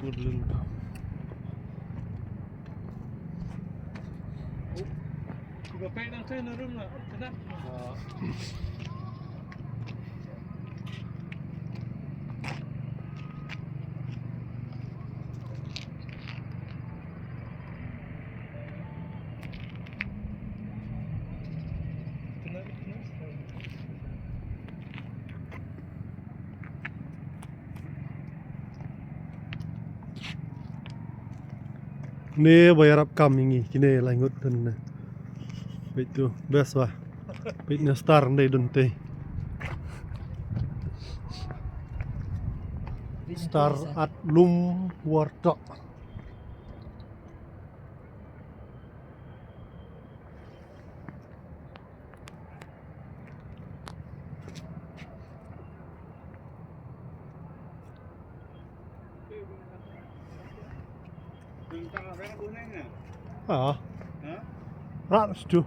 Woodland. Juga Peit nang saya nurun lah, sedap. Ni bayar up ini kini langut dan itu best wah. Peitnya star ndai donte. Star at lum Wrytoh. Ah, rat stu.